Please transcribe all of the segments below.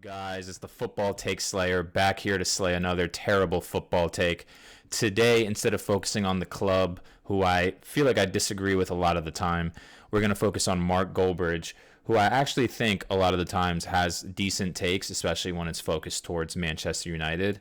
Guys? It's the Football Take Slayer back here to slay another terrible football take. Today, instead of focusing on the club, who I feel like I disagree with a lot of the time, we're going to focus on Mark Goldbridge, who I actually think a lot of the times has decent takes, especially when it's focused towards Manchester United.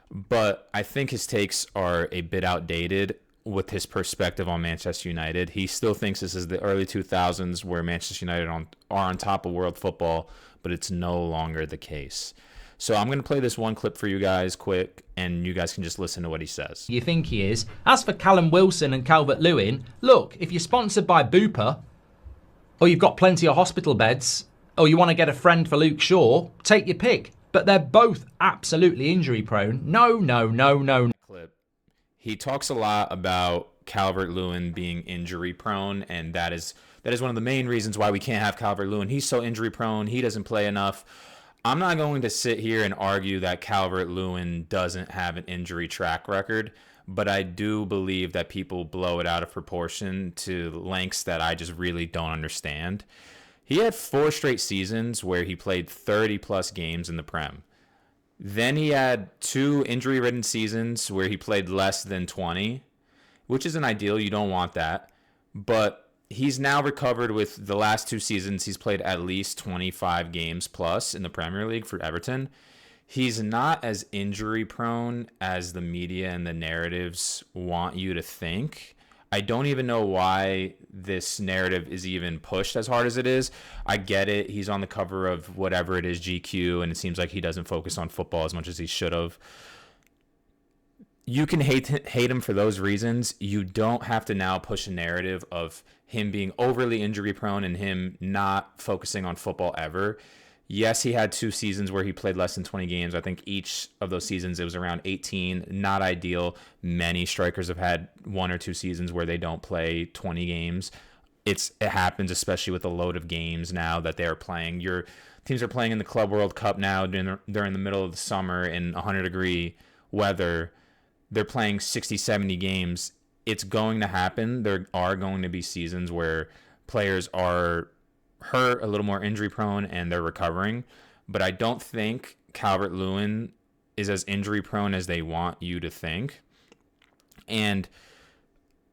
But I think his takes are a bit outdated with his perspective on Manchester United. He still thinks this is the early 2000s where Manchester United are on top of world football, but it's no longer the case. So I'm going to play this one clip for you guys quick, and you guys can just listen to what he says. You think he is. As for Callum Wilson and Calvert-Lewin, look, if you're sponsored by Bupa, or you've got plenty of hospital beds, or you want to get a friend for Luke Shaw, take your pick. But they're both absolutely injury prone. No. Clip. He talks a lot about Calvert-Lewin being injury prone, and that is one of the main reasons why we can't have Calvert-Lewin. He's so injury prone. He doesn't play enough. I'm not going to sit here and argue that Calvert-Lewin doesn't have an injury track record, but I do believe that people blow it out of proportion to lengths that I just really don't understand. He had 4 straight seasons where he played 30-plus games in the Prem. Then he had 2 injury-ridden seasons where he played less than 20, which isn't ideal. You don't want that. But he's now recovered with the last 2 seasons. He's played at least 25 games plus in the Premier League for Everton. He's not as injury-prone as the media and the narratives want you to think. I don't even know why this narrative is even pushed as hard as it is. I get it. He's on the cover of whatever it is, GQ, and it seems like he doesn't focus on football as much as he should have. You can hate him for those reasons. You don't have to now push a narrative of him being overly injury prone and him not focusing on football ever. Yes, he had 2 seasons where he played less than 20 games. I think each of those seasons it was around 18. Not ideal. Many strikers have had 1 or 2 seasons where they don't play 20 games. It happens, especially with a load of games now that they're playing. Your teams are playing in the Club World Cup now during the middle of the summer in 100-degree weather. They're playing 60, 70 games. It's going to happen. There are going to be seasons where players are hurt, a little more injury prone, and they're recovering. But I don't think Calvert-Lewin is as injury prone as they want you to think. And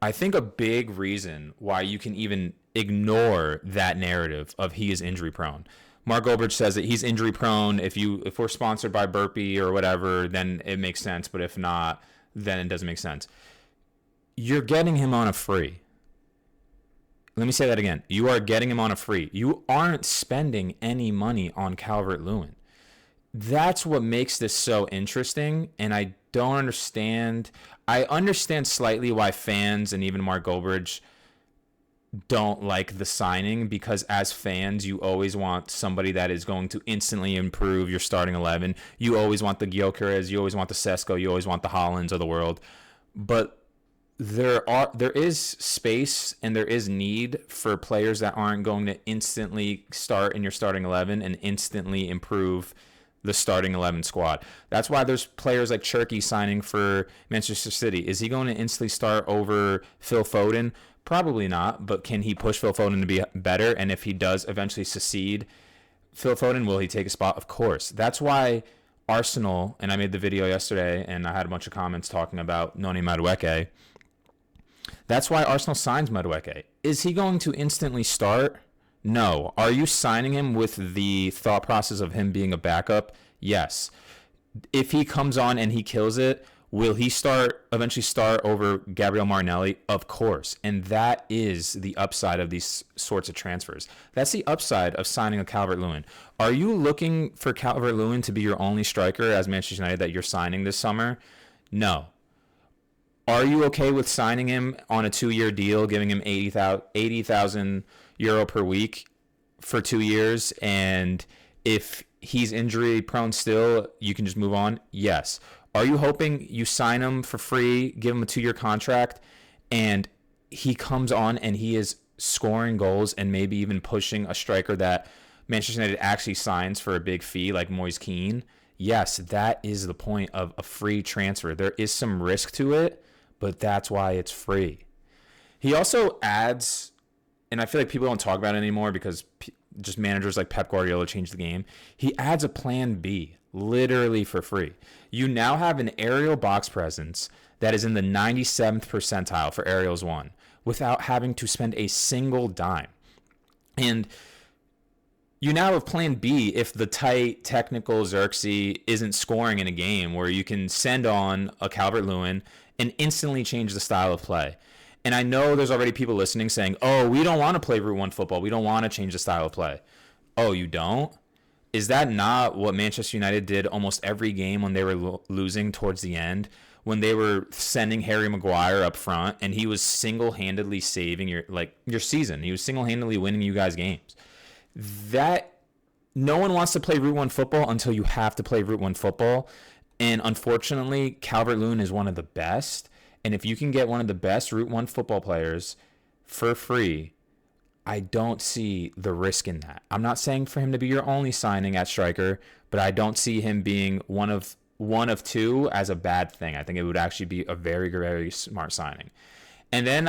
I think a big reason why you can even ignore that narrative of he is injury prone. Mark Goldbridge says that he's injury prone. If we're sponsored by Burpee or whatever, then it makes sense. But if not, then it doesn't make sense. You're getting him on a free. Let me say that again. You are getting him on a free. You aren't spending any money on Calvert-Lewin. That's what makes this so interesting, and I don't understand. I understand slightly why fans and even Mark Goldbridge don't like the signing, because as fans, you always want somebody that is going to instantly improve your starting 11. You always want the Gyökeres, you always want the Sesko, you always want the Haalands of the world. But there is space and there is need for players that aren't going to instantly start in your starting 11 and instantly improve the starting 11 squad. That's why there's players like Cherky signing for Manchester City. Is he going to instantly start over Phil Foden? Probably not, but can he push Phil Foden to be better? And if he does eventually succeed, Phil Foden, will he take a spot? Of course. That's why Arsenal, and I made the video yesterday and I had a bunch of comments talking about Noni Madueke. That's why Arsenal signs Madueke. Is he going to instantly start? No. Are you signing him with the thought process of him being a backup? Yes. If he comes on and he kills it, will he eventually start over Gabriel Martinelli? Of course. And that is the upside of these sorts of transfers. That's the upside of signing a Calvert-Lewin. Are you looking for Calvert-Lewin to be your only striker as Manchester United that you're signing this summer? No. Are you okay with signing him on a 2-year deal, giving him 80,000 euro per week for 2 years, and if he's injury prone still, you can just move on? Yes. Are you hoping you sign him for free, give him a 2-year contract, and he comes on and he is scoring goals and maybe even pushing a striker that Manchester United actually signs for a big fee like Moise Kean? Yes, that is the point of a free transfer. There is some risk to it, but that's why it's free. He also adds, and I feel like people don't talk about it anymore because just managers like Pep Guardiola change the game. He adds a plan B literally for free. You now have an aerial box presence that is in the 97th percentile for aerials won without having to spend a single dime. And you now have plan B if the tight technical Xerxes isn't scoring in a game, where you can send on a Calvert-Lewin and instantly change the style of play. And I know there's already people listening saying, oh, we don't want to play Route 1 football. We don't want to change the style of play. Oh, you don't? Is that not what Manchester United did almost every game when they were losing towards the end? When they were sending Harry Maguire up front and he was single-handedly saving your season. He was single-handedly winning you guys games. That no one wants to play Route 1 football until you have to play Route 1 football. And unfortunately, Calvert-Lewin is one of the best. And if you can get one of the best Route 1 football players for free, I don't see the risk in that. I'm not saying for him to be your only signing at striker, but I don't see him being one of two as a bad thing. I think it would actually be a very, very smart signing. And then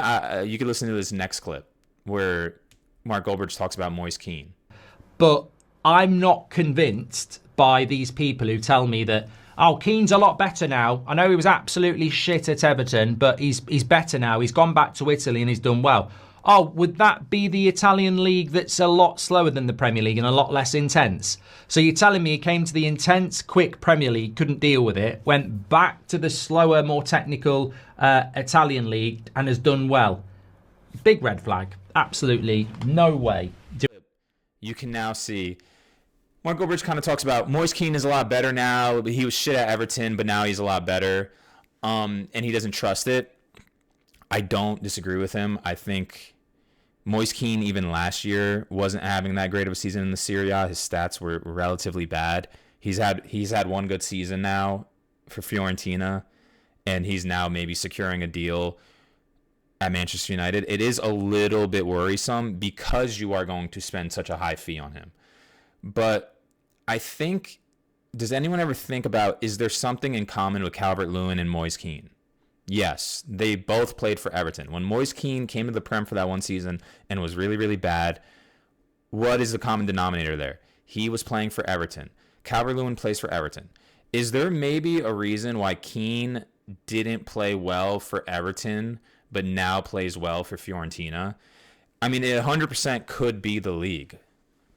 you could listen to this next clip where Mark Goldbridge talks about Moise Kean. But I'm not convinced by these people who tell me that, oh, Keane's a lot better now. I know he was absolutely shit at Everton, but he's better now. He's gone back to Italy and he's done well. Oh, would that be the Italian league that's a lot slower than the Premier League and a lot less intense? So you're telling me he came to the intense, quick Premier League, couldn't deal with it, went back to the slower, more technical Italian league and has done well? Big red flag. Absolutely no way. You can now see Mark Goldbridge kind of talks about Moise Kean is a lot better now. He was shit at Everton, but now he's a lot better. And he doesn't trust it. I don't disagree with him. I think Moise Kean, even last year, wasn't having that great of a season in the Serie A. His stats were relatively bad. He's had one good season now for Fiorentina, and he's now maybe securing a deal at Manchester United. It is a little bit worrisome because you are going to spend such a high fee on him. But I think, does anyone ever think about, is there something in common with Calvert-Lewin and Moise Kean? Yes, they both played for Everton. When Moise Kean came to the Prem for that one season and was really, really bad, what is the common denominator there? He was playing for Everton. Calvert-Lewin plays for Everton. Is there maybe a reason why Kean didn't play well for Everton but now plays well for Fiorentina? I mean, it 100% could be the league.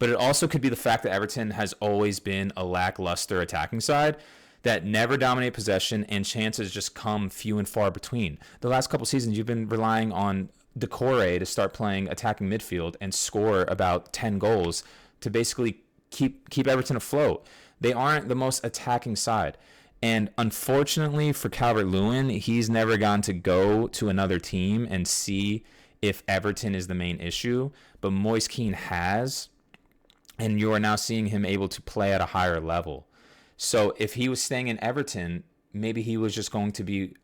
But it also could be the fact that Everton has always been a lackluster attacking side that never dominate possession, and chances just come few and far between. The last couple seasons, you've been relying on Decore to start playing attacking midfield and score about 10 goals to basically keep Everton afloat. They aren't the most attacking side. And unfortunately for Calvert-Lewin, he's never gotten to go to another team and see if Everton is the main issue. But Moise Kean has, and you are now seeing him able to play at a higher level. So if he was staying in Everton, maybe he was just going to be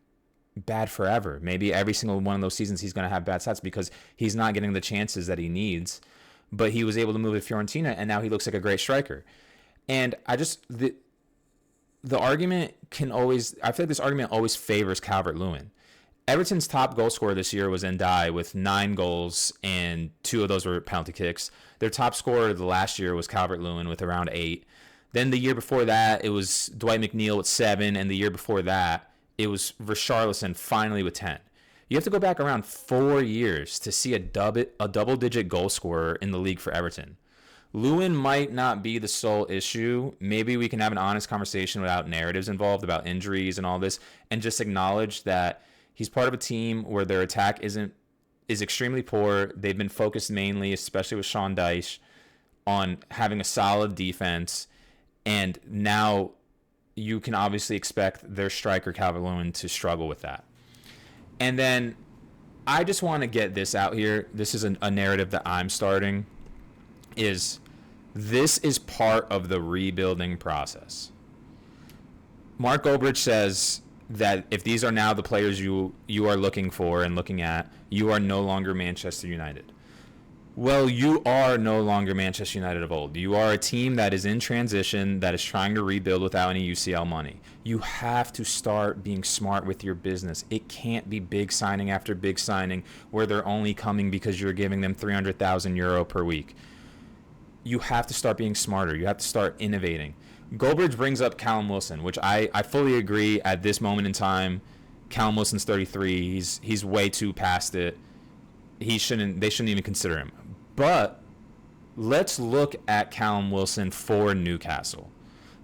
bad forever. Maybe every single one of those seasons he's going to have bad stats because he's not getting the chances that he needs. But he was able to move to Fiorentina, and now he looks like a great striker. And the argument can always, I feel like this argument always favors Calvert-Lewin. Everton's top goal scorer this year was Ndiaye with 9 goals, and 2 of those were penalty kicks. Their top scorer the last year was Calvert-Lewin with around 8. Then the year before that, it was Dwight McNeil with 7, and the year before that, it was Richarlison finally with 10. You have to go back around 4 years to see a double-digit goal scorer in the league for Everton. Lewin might not be the sole issue. Maybe we can have an honest conversation without narratives involved about injuries and all this, and just acknowledge that he's part of a team where their attack is extremely poor. They've been focused mainly, especially with Sean Dyche, on having a solid defense. And now you can obviously expect their striker, Calvert-Lewin, to struggle with that. And then I just want to get this out here. This is a narrative that I'm starting. This is part of the rebuilding process. Mark Goldbridge says that if these are now the players you are looking for and looking at, you are no longer Manchester United. Well, you are no longer Manchester United of old. You are a team that is in transition, that is trying to rebuild without any UCL money. You have to start being smart with your business. It can't be big signing after big signing where they're only coming because you're giving them €300,000 per week. you have to start being smarter. You have to start innovating. Goldbridge brings up Callum Wilson, which I fully agree at this moment in time. Callum Wilson's 33. He's way too past it. They shouldn't even consider him. But let's look at Callum Wilson for Newcastle.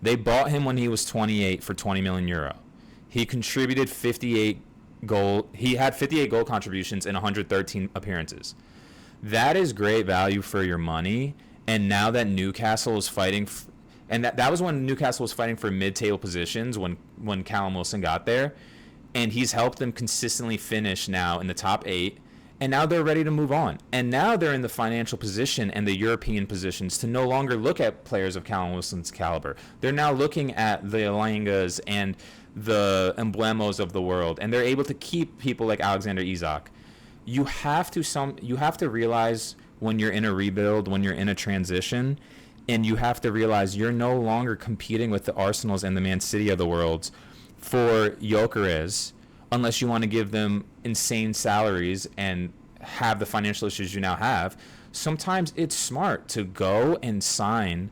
They bought him when he was 28 for 20 million euro. He contributed 58 goal. He had 58 goal contributions in 113 appearances. That is great value for your money. And now that Newcastle is fighting, and that was when Newcastle was fighting for mid-table positions when Callum Wilson got there, and he's helped them consistently finish now in the top 8. And now they're ready to move on. And now they're in the financial position and the European positions to no longer look at players of Callum Wilson's caliber. They're now looking at the Elangas and the Emblemos of the world, and they're able to keep people like Alexander Isak. You have to realize when you're in a rebuild, when you're in a transition, and you have to realize you're no longer competing with the Arsenals and the Man City of the world for Gyökeres, unless you want to give them insane salaries and have the financial issues you now have. Sometimes it's smart to go and sign,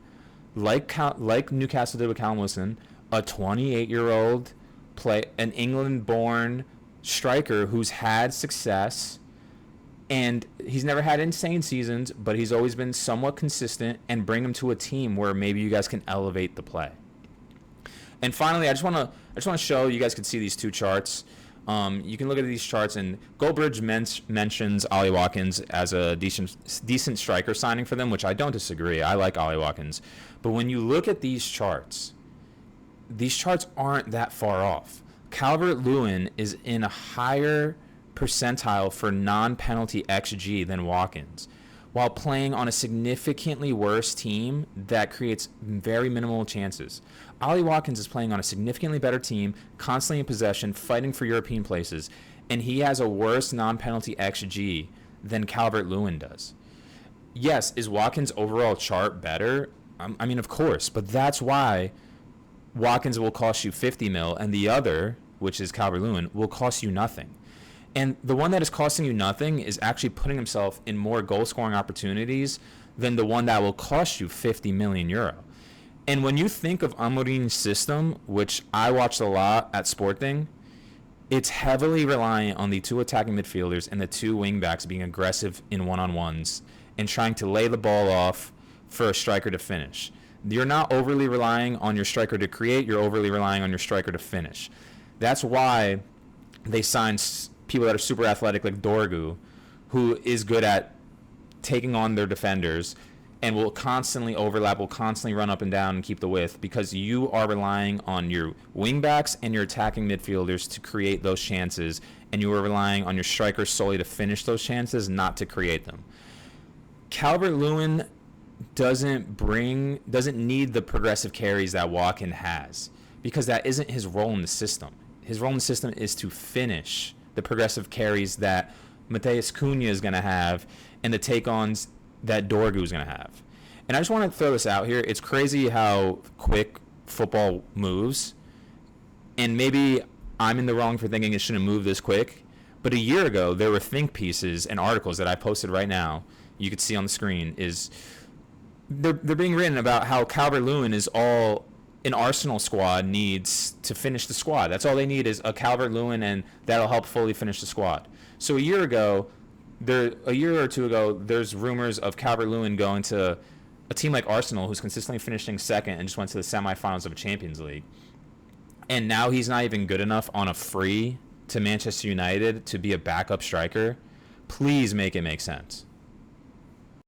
like Newcastle did with Callum Wilson, a 28-year-old an England-born striker who's had success, and he's never had insane seasons, but he's always been somewhat consistent, and bring him to a team where maybe you guys can elevate the play. And finally, I just want to show you guys can see these two charts. You can look at these charts, and Goldbridge mentions Ollie Watkins as a decent striker signing for them, which I don't disagree. I like Ollie Watkins. But when you look at these charts aren't that far off. Calvert-Lewin is in a higher percentile for non-penalty XG than Watkins, while playing on a significantly worse team that creates very minimal chances. Ollie Watkins is playing on a significantly better team, constantly in possession, fighting for European places, and he has a worse non-penalty XG than Calvert-Lewin does. Yes, is Watkins' overall chart better? I mean, of course, but that's why Watkins will cost you 50 mil, and the other, which is Calvert-Lewin, will cost you nothing. And the one that is costing you nothing is actually putting himself in more goal-scoring opportunities than the one that will cost you 50 million euro. And when you think of Amorim's system, which I watched a lot at Sporting, it's heavily reliant on the two attacking midfielders and the two wingbacks being aggressive in one-on-ones and trying to lay the ball off for a striker to finish. You're not overly relying on your striker to create, you're overly relying on your striker to finish. That's why they signed people that are super athletic like Dorgu, who is good at taking on their defenders and will constantly overlap, will constantly run up and down and keep the width, because you are relying on your wingbacks and your attacking midfielders to create those chances, and you are relying on your strikers solely to finish those chances, not to create them. Calvert-Lewin doesn't need the progressive carries that Watkins has, because that isn't his role in the system. His role in the system is to finish the progressive carries that Mateus Cunha is going to have and the take-ons that Dorgu is going to have. And I just want to throw this out here. It's crazy how quick football moves, and maybe I'm in the wrong for thinking it shouldn't move this quick, but a year ago there were think pieces and articles that I posted right now, you could see on the screen, is they're being written about how Calvert-Lewin is all an Arsenal squad needs to finish the squad. That's all they need is a Calvert-Lewin, and that'll help fully finish the squad. So a year or two ago, there's rumors of Calvert-Lewin going to a team like Arsenal, who's consistently finishing second and just went to the semifinals of a Champions League. And now he's not even good enough on a free to Manchester United to be a backup striker. Please make it make sense.